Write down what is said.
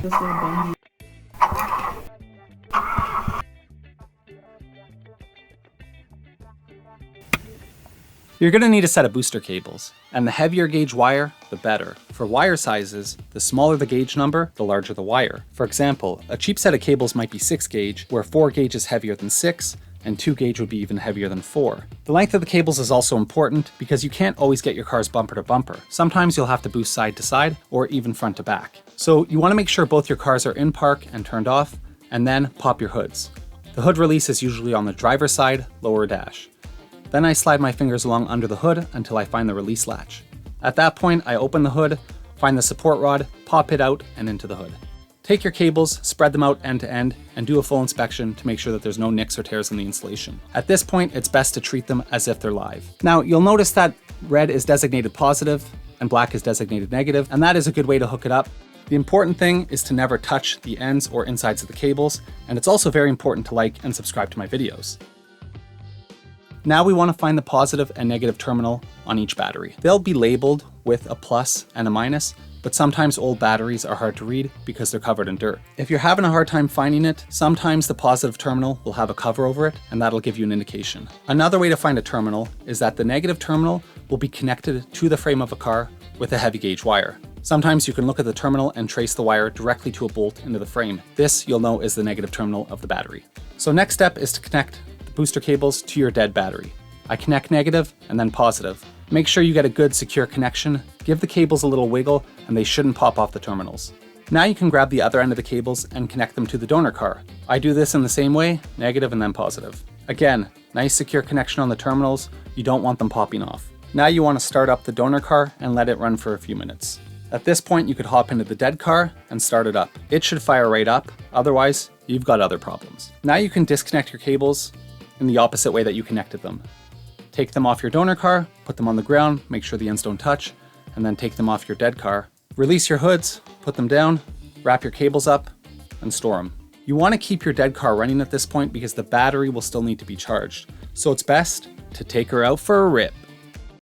This little bungee. You're going to need a set of booster cables, and the heavier gauge wire, the better. For wire sizes, the smaller the gauge number, the larger the wire. For example, a cheap set of cables might be 6 gauge, where 4 gauge is heavier than 6, and 2 gauge would be even heavier than 4. The length of the cables is also important because you can't always get your cars bumper to bumper. Sometimes you'll have to boost side to side or even front to back. So you want to make sure both your cars are in park and turned off, and then pop your hoods. The hood release is usually on the driver's side, lower dash. Then I slide my fingers along under the hood until I find the release latch. At that point, I open the hood, find the support rod, pop it out and into the hood. Take your cables, spread them out end to end, and do a full inspection to make sure that there's no nicks or tears in the insulation. At this point, it's best to treat them as if they're live. Now, you'll notice that red is designated positive and black is designated negative, and that is a good way to hook it up. The important thing is to never touch the ends or insides of the cables, and it's also very important to like and subscribe to my videos. Now we want to find the positive and negative terminal on each battery. They'll be labeled with a plus and a minus, but sometimes old batteries are hard to read because they're covered in dirt. If you're having a hard time finding it, sometimes the positive terminal will have a cover over it, and that'll give you an indication. Another way to find a terminal is that the negative terminal will be connected to the frame of a car with a heavy gauge wire. Sometimes you can look at the terminal and trace the wire directly to a bolt into the frame. This you'll know is the negative terminal of the battery. So next step is to connect booster cables to your dead battery. I connect negative and then positive. Make sure you get a good secure connection, give the cables a little wiggle, and they shouldn't pop off the terminals. Now you can grab the other end of the cables and connect them to the donor car. I do this in the same way, negative and then positive. Again, nice secure connection on the terminals, you don't want them popping off. Now you want to start up the donor car and let it run for a few minutes. At this point you could hop into the dead car and start it up. It should fire right up, otherwise you've got other problems. Now you can disconnect your cables in the opposite way that you connected them. Take them off your donor car, put them on the ground, make sure the ends don't touch, and then take them off your dead car. Release your hoods, put them down, wrap your cables up, and store them. You want to keep your dead car running at this point because the battery will still need to be charged. So it's best to take her out for a rip.